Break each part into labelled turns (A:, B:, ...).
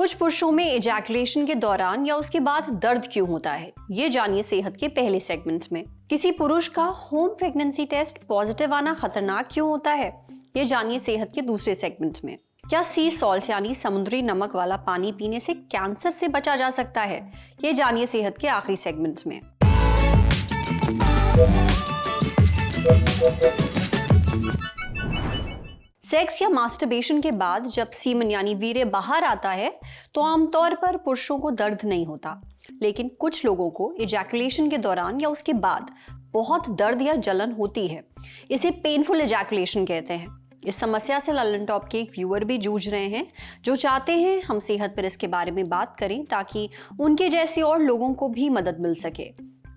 A: कुछ पुरुषों में इजैकुलेशन के दौरान या उसके बाद दर्द क्यों होता है, ये जानिए सेहत के पहले सेगमेंट में। किसी पुरुष का होम प्रेगनेंसी टेस्ट पॉजिटिव आना खतरनाक क्यों होता है, ये जानिए सेहत के दूसरे सेगमेंट में। क्या सी सॉल्ट यानी समुद्री नमक वाला पानी पीने से कैंसर से बचा जा सकता है, ये जानिए सेहत के आखिरी सेगमेंट में। सेक्स या मास्टरबेशन के बाद जब सीमन यानी वीर्य बाहर आता है तो आमतौर पर पुरुषों को दर्द नहीं होता, लेकिन कुछ लोगों को इजैकुलेशन के दौरान या उसके बाद बहुत दर्द या जलन होती है। इसे पेनफुल इजैकुलेशन कहते हैं। इस समस्या से ललन टॉप के एक व्यूअर भी जूझ रहे हैं, जो चाहते हैं हम सेहत पर इसके बारे में बात करें ताकि उनके जैसे और लोगों को भी मदद मिल सके।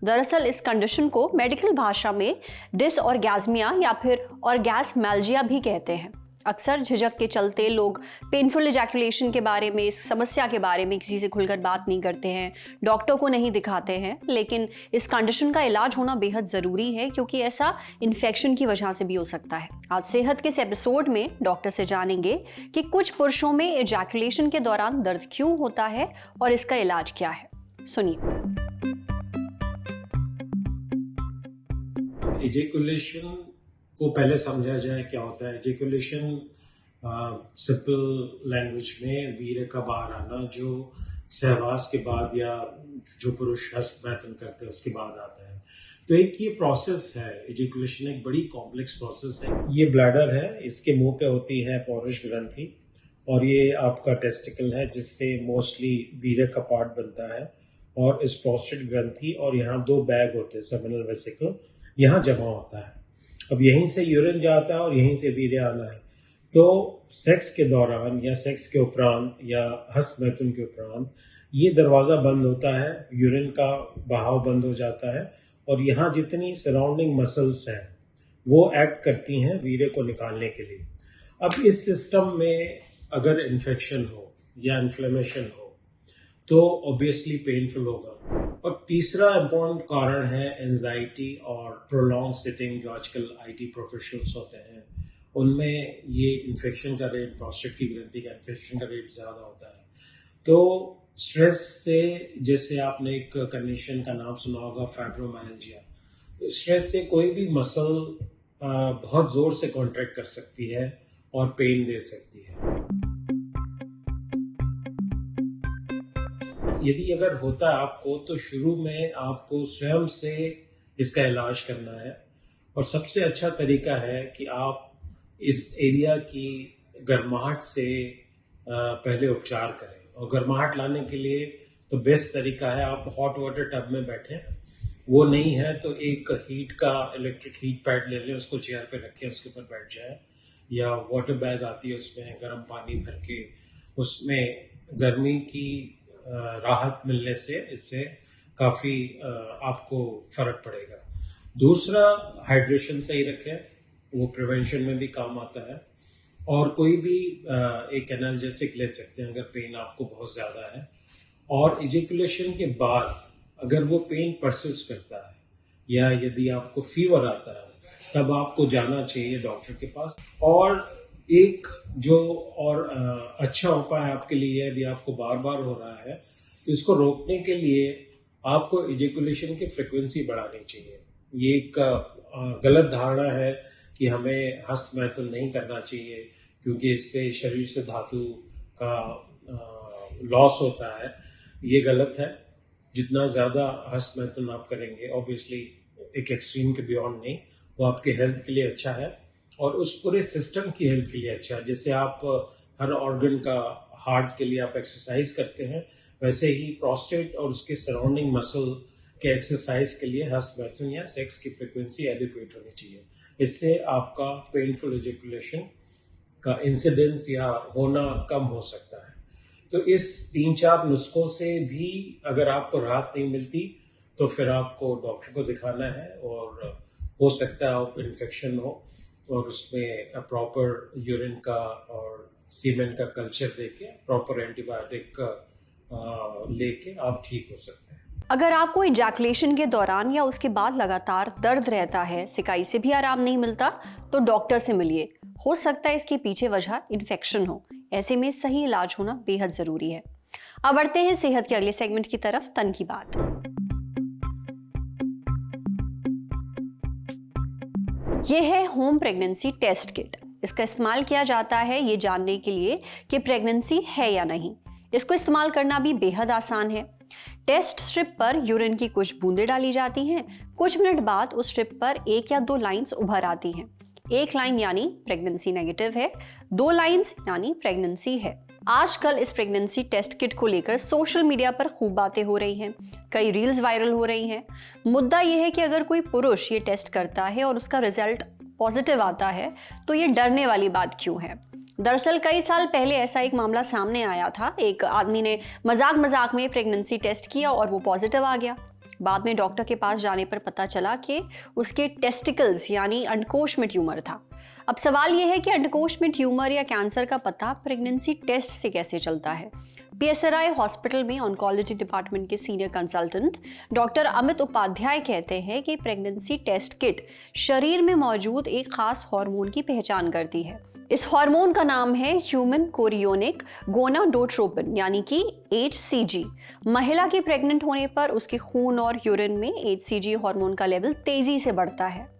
A: दरअसल इस कंडीशन को मेडिकल भाषा में डिसऑर्गेज्मिया या फिर ऑर्गेस्मैल्जिया भी कहते हैं। अक्सर झिझक के चलते लोग पेनफुल इजैकुलेशन के बारे में, इस समस्या के बारे में किसी से खुलकर बात नहीं करते हैं, डॉक्टर को नहीं दिखाते हैं। लेकिन इस कंडीशन का इलाज होना बेहद ज़रूरी है, क्योंकि ऐसा इन्फेक्शन की वजह से भी हो सकता है। आज सेहत के इस एपिसोड में डॉक्टर से जानेंगे कि कुछ पुरुषों में इजैकुलेशन के दौरान दर्द क्यों होता है और इसका इलाज क्या है। सुनिए।
B: इजैकुलेशन को पहले समझा जाए क्या होता है। इजैकुलेशन सिंपल लैंग्वेज में वीर्य का बाहर आना, जो सहवास के बाद या जो पुरुष हस्तमैथुन करते हैं उसके बाद आता है। तो एक ये प्रोसेस है, इजैकुलेशन एक बड़ी कॉम्प्लेक्स प्रोसेस है। ये ब्लैडर है, इसके मुंह पे होती है पौरुष ग्रंथि, और ये आपका टेस्टिकल है जिससे मोस्टली वीर्य का पार्ट बनता है। और इस प्रोस्टेट ग्रंथि और यहाँ दो बैग होते हैं, सेमिनल वेसिकल, यहाँ जमा होता है। अब यहीं से यूरिन जाता है और यहीं से वीर्य आना है। तो सेक्स के दौरान या सेक्स के उपरांत या हस्तमैथुन के उपरांत ये दरवाज़ा बंद होता है, यूरिन का बहाव बंद हो जाता है, और यहाँ जितनी सराउंडिंग मसल्स हैं वो एक्ट करती हैं वीर्य को निकालने के लिए। अब इस सिस्टम में अगर इन्फेक्शन हो या इन्फ्लेमेशन हो तो ऑब्वियसली पेनफुल होगा। और तीसरा इम्पोर्टेंट कारण है एंजाइटी और प्रोलॉन्ग सिटिंग, जो आजकल आईटी प्रोफेशनल्स होते हैं उनमें ये इन्फेक्शन का रेट, प्रोस्टेट की ग्रंथि का इन्फेक्शन का रेट ज़्यादा होता है। तो स्ट्रेस से, जैसे आपने एक कंडीशन का नाम सुना होगा फाइब्रोमाइल्जिया, तो स्ट्रेस से कोई भी मसल बहुत ज़ोर से कॉन्ट्रैक्ट कर सकती है और पेन दे सकती है। यदि अगर होता है आपको, तो शुरू में आपको स्वयं से इसका इलाज करना है। और सबसे अच्छा तरीका है कि आप इस एरिया की गर्माहट से पहले उपचार करें। और गर्माहट लाने के लिए तो बेस्ट तरीका है आप हॉट वाटर टब में बैठें। वो नहीं है तो एक हीट का इलेक्ट्रिक हीट पैड ले लें, उसको चेयर पे रखें, उसके ऊपर बैठ जाए। या वाटर बैग आती है, उसमें गर्म पानी भर के उसमें गर्मी की राहत मिलने से इससे काफ़ी आपको फर्क पड़ेगा। दूसरा, हाइड्रेशन सही रखें, वो प्रिवेंशन में भी काम आता है। और कोई भी एक एनाल्जेसिक ले सकते हैं अगर पेन आपको बहुत ज़्यादा है। और इजैकुलेशन के बाद अगर वो पेन परसिस्ट करता है या यदि आपको फीवर आता है, तब आपको जाना चाहिए डॉक्टर के पास। और एक जो और अच्छा उपाय आपके लिए, यदि आपको बार बार हो रहा है तो इसको रोकने के लिए आपको इजैकुलेशन की फ्रिक्वेंसी बढ़ानी चाहिए। ये एक गलत धारणा है कि हमें हस्तमैथुन नहीं करना चाहिए क्योंकि इससे शरीर से धातु का लॉस होता है। ये गलत है। जितना ज़्यादा हस्तमैथुन आप करेंगे, ऑब्वियसली एक एक्सट्रीम के बियॉन्ड नहीं, वो आपके हेल्थ के लिए अच्छा है और उस पूरे सिस्टम की हेल्थ के लिए अच्छा है। जैसे आप हर ऑर्गन का, हार्ट के लिए आप एक्सरसाइज करते हैं, वैसे ही प्रोस्टेट और उसके सराउंडिंग मसल के एक्सरसाइज के लिए हस्तमैथुन या सेक्स की फ्रिक्वेंसी एडिक्वेट होनी चाहिए। इससे आपका पेनफुल इजैकुलेशन का इंसिडेंस या होना कम हो सकता है। तो इस 3-4 नुस्खों से भी अगर आपको राहत नहीं मिलती तो फिर आपको डॉक्टर को दिखाना है। और हो सकता है आप इन्फेक्शन हो और उसमें प्रॉपर यूरिन का और सीमेन का कल्चर देके, प्रॉपर एंटीबायोटिक लेके आप ठीक हो सकते हैं।
A: अगर आपको इजैकुलेशन के दौरान या उसके बाद लगातार दर्द रहता है, सिकाई से भी आराम नहीं मिलता, तो डॉक्टर से मिलिए। हो सकता है इसके पीछे वजह इन्फेक्शन हो ऐसे में सही इलाज होना बेहद जरूरी है। अब बढ़ते हैं सेहत के अगले सेगमेंट की तरफ, तन की बात। ये है होम प्रेगनेंसी टेस्ट किट। इसका इस्तेमाल किया जाता है ये जानने के लिए कि प्रेगनेंसी है या नहीं। इसको इस्तेमाल करना भी बेहद आसान है। टेस्ट स्ट्रिप पर यूरिन की कुछ बूंदें डाली जाती हैं। कुछ मिनट बाद उस स्ट्रिप पर 1 या 2 लाइंस उभर आती हैं। 1 लाइन यानी प्रेगनेंसी नेगेटिव है, 2 लाइंस यानी प्रेगनेंसी है। आजकल इस प्रेगनेंसी टेस्ट किट को लेकर सोशल मीडिया पर खूब बातें हो रही हैं, कई रील्स वायरल हो रही हैं। मुद्दा यह है कि अगर कोई पुरुष ये टेस्ट करता है और उसका रिजल्ट पॉजिटिव आता है तो ये डरने वाली बात क्यों है। दरअसल कई साल पहले ऐसा एक मामला सामने आया था। एक आदमी ने मजाक में प्रेगनेंसी टेस्ट किया और वो पॉजिटिव आ गया। बाद में डॉक्टर के पास जाने पर पता चला कि उसके टेस्टिकल्स यानी अंडकोश में ट्यूमर था। अब सवाल यह है कि अंडकोश में ट्यूमर या कैंसर का पता प्रेगनेंसी टेस्ट से कैसे चलता है। पीएसआरआई हॉस्पिटल में ऑन्कोलॉजी डिपार्टमेंट के senior consultant doctor Amit Upadhyay कहते हैं कि प्रेगनेंसी टेस्ट किट शरीर में मौजूद एक खास हार्मोन की पहचान करती है। इस हार्मोन का नाम है ह्यूमन कोरियोनिक गोनाडोट्रोपिन यानी कि HCG। महिला के प्रेग्नेंट होने पर उसके खून और यूरिन में HCG हार्मोन का लेवल तेजी से बढ़ता है।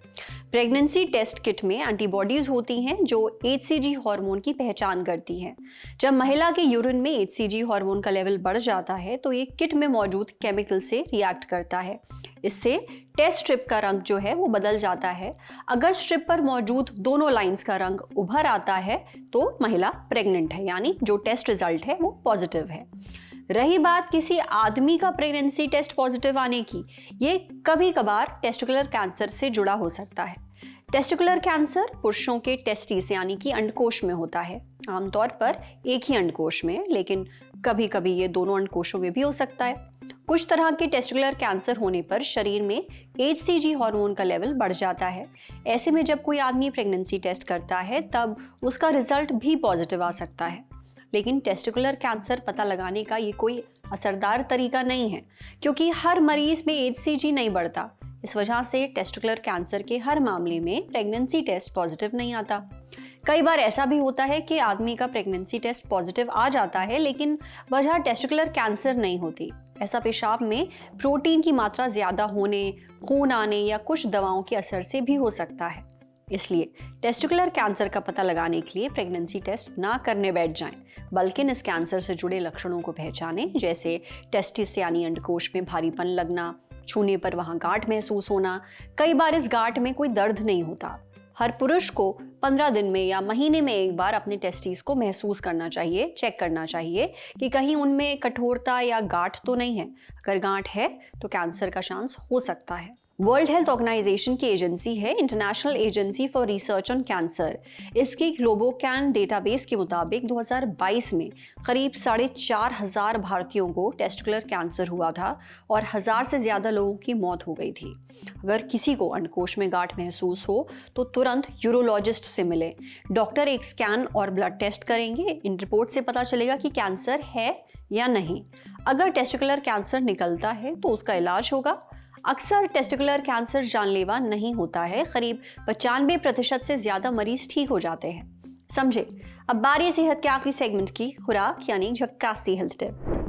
A: प्रेगनेंसी टेस्ट किट में एंटीबॉडीज होती हैं जो HCG हार्मोन की पहचान करती हैं। जब महिला के यूरिन में HCG हार्मोन का लेवल बढ़ जाता है तो ये किट में मौजूद केमिकल से रिएक्ट करता है। इससे टेस्ट स्ट्रिप का रंग जो है वो बदल जाता है। अगर स्ट्रिप पर मौजूद दोनों लाइंस का रंग उभर आता है तो महिला प्रेग्नेंट है, यानी जो टेस्ट रिजल्ट है वो पॉजिटिव है। रही बात किसी आदमी का प्रेगनेंसी टेस्ट पॉजिटिव आने की, ये कभी कभार टेस्टिकुलर कैंसर से जुड़ा हो सकता है। टेस्टिकुलर कैंसर पुरुषों के टेस्टिस यानी कि अंडकोश में होता है। आमतौर पर एक ही अंडकोश में, लेकिन कभी कभी ये दोनों अंडकोशों में भी हो सकता है। कुछ तरह के टेस्टिकुलर कैंसर होने पर शरीर में HCG हार्मोन का लेवल बढ़ जाता है। ऐसे में जब कोई आदमी प्रेगनेंसी टेस्ट करता है तब उसका रिजल्ट भी पॉजिटिव आ सकता है। लेकिन टेस्टिकुलर कैंसर पता लगाने का ये कोई असरदार तरीका नहीं है, क्योंकि हर मरीज में HCG नहीं बढ़ता। इस वजह से टेस्टिकुलर कैंसर के हर मामले में प्रेगनेंसी टेस्ट पॉजिटिव नहीं आता। कई बार ऐसा भी होता है कि आदमी का प्रेगनेंसी टेस्ट पॉजिटिव आ जाता है लेकिन वजह टेस्टिकुलर कैंसर नहीं होती। ऐसा पेशाब में प्रोटीन की मात्रा ज्यादा होने, खून आने या कुछ दवाओं के असर से भी हो सकता है। इसलिए टेस्टिकुलर कैंसर का पता लगाने के लिए प्रेगनेंसी टेस्ट ना करने बैठ जाएं, बल्कि इस कैंसर से जुड़े लक्षणों को पहचानें, जैसे टेस्टिस यानी अंडकोश में भारीपन लगना, छूने पर वहां गांठ महसूस होना। कई बार इस गांठ में कोई दर्द नहीं होता। हर पुरुष को 15 दिन में या महीने में एक बार अपने टेस्टिस को महसूस करना चाहिए, चेक करना चाहिए कि कहीं उनमें कठोरता या गांठ तो नहीं है। अगर गांठ है तो कैंसर का चांस हो सकता है। वर्ल्ड हेल्थ ऑर्गेनाइजेशन की एजेंसी है international agency for research on cancer. इसके ग्लोबोकैन डेटाबेस के मुताबिक 2022 में करीब 4,500 भारतीयों को टेस्टिकुलर कैंसर हुआ था और 1000 से ज्यादा लोगों की मौत हो गई थी। अगर किसी को अंडकोश में गांठ महसूस हो तो तुरंत यूरोलॉजिस्ट से मिले। डॉक्टर एक स्कैन और ब्लड टेस्ट करेंगे। इन रिपोर्ट से पता चलेगा कि कैंसर है या नहीं। अगर टेस्टिकुलर कैंसर निकलता है तो उसका इलाज होगा। अक्सर टेस्टिकुलर कैंसर जानलेवा नहीं होता है। करीब 95% से ज्यादा मरीज ठीक हो जाते हैं। समझे। अब बारी सेहत के आखिरी सेगमेंट की, खुराक यानी झक्कासी हेल्थ टिप।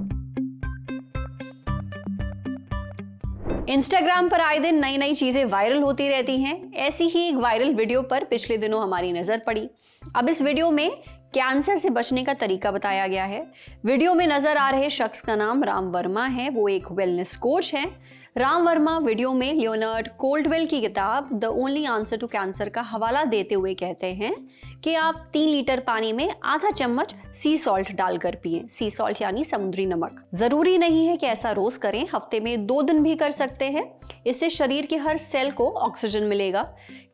A: इंस्टाग्राम पर आए दिन नई नई चीजें वायरल होती रहती हैं। ऐसी ही एक वायरल वीडियो पर पिछले दिनों हमारी नजर पड़ी। अब इस वीडियो में कैंसर से बचने का तरीका बताया गया है। वीडियो में नजर आ रहे शख्स का नाम राम वर्मा है। वो एक वेलनेस कोच हैं। राम वर्मा वीडियो में लियोनार्ड कोल्डवेल की किताब the only answer to cancer का हवाला देते हुए कहते हैं कि आप 3 लीटर पानी में आधा चम्मच सी सॉल्ट डालकर पिएं। सी सॉल्ट यानी समुद्री नमक। जरूरी नहीं है कि ऐसा रोज करें, हफ्ते में 2 दिन भी कर सकते हैं। इससे शरीर के हर सेल को ऑक्सीजन मिलेगा।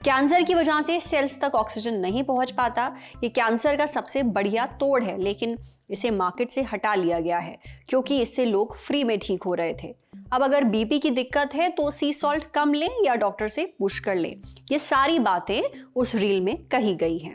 A: कैंसर की वजह से सेल्स तक ऑक्सीजन नहीं पहुंच पाता। ये कैंसर का सबसे बढ़िया तोड़ है, लेकिन इसे मार्केट से हटा लिया गया है क्योंकि इससे लोग फ्री में ठीक हो रहे थे। अब अगर बीपी की दिक्कत है तो सी सॉल्ट कम लें या डॉक्टर से पुश कर लें। ये सारी बातें उस रील में कही गई हैं।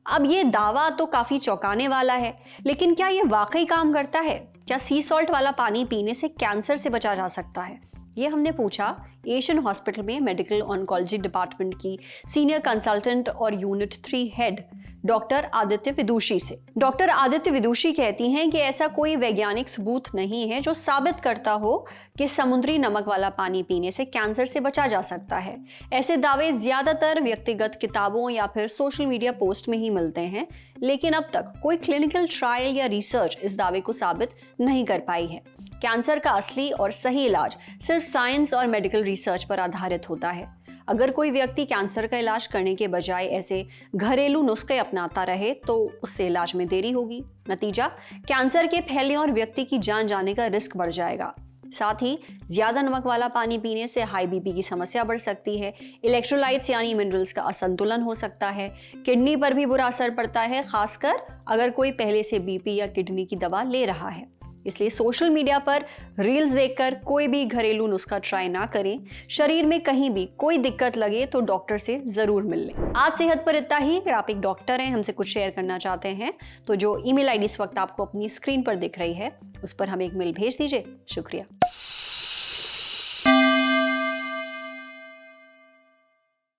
A: अब ये दावा तो काफी चौंकाने वाला है, लेकिन क्या ये वाकई काम करता है? क्या सी सॉल्ट वाला पानी पीने से कैंसर से बचा जा सकता है? ये हमने पूछा एशियन हॉस्पिटल में मेडिकल ऑन्कोलॉजी डिपार्टमेंट की सीनियर कंसल्टेंट और यूनिट 3 हेड डॉक्टर आदित्य विदुषी से। डॉक्टर आदित्य विदुषी कहती हैं कि ऐसा कोई वैज्ञानिक सबूत नहीं है जो साबित करता हो कि समुद्री नमक वाला पानी पीने से कैंसर से बचा जा सकता है। ऐसे दावे ज्यादातर व्यक्तिगत किताबों या फिर सोशल मीडिया पोस्ट में ही मिलते हैं, लेकिन अब तक कोई क्लिनिकल ट्रायल या रिसर्च इस दावे को साबित नहीं कर पाई है। कैंसर का असली और सही इलाज सिर्फ साइंस और मेडिकल रिसर्च पर आधारित होता है। अगर कोई व्यक्ति कैंसर का इलाज करने के बजाय ऐसे घरेलू नुस्खे अपनाता रहे तो उससे इलाज में देरी होगी। नतीजा, कैंसर के फैलने और व्यक्ति की जान जाने का रिस्क बढ़ जाएगा। साथ ही ज्यादा नमक वाला पानी पीने से हाई बीपी की समस्या बढ़ सकती है, इलेक्ट्रोलाइट्स यानी मिनरल्स का असंतुलन हो सकता है, किडनी पर भी बुरा असर पड़ता है, खासकर अगर कोई पहले से बीपी या किडनी की दवा ले रहा है। इसलिए सोशल मीडिया पर रील्स देखकर कोई भी घरेलू नुस्खा ट्राई ना करें। शरीर में कहीं भी कोई दिक्कत लगे तो डॉक्टर से जरूर मिल लें। आज सेहत पर इतना ही। अगर आप एक डॉक्टर हैं, हमसे कुछ शेयर करना चाहते हैं तो जो ईमेल आईडी इस वक्त आपको अपनी स्क्रीन पर दिख रही है उस पर हमें एक मेल भेज दीजिए। शुक्रिया।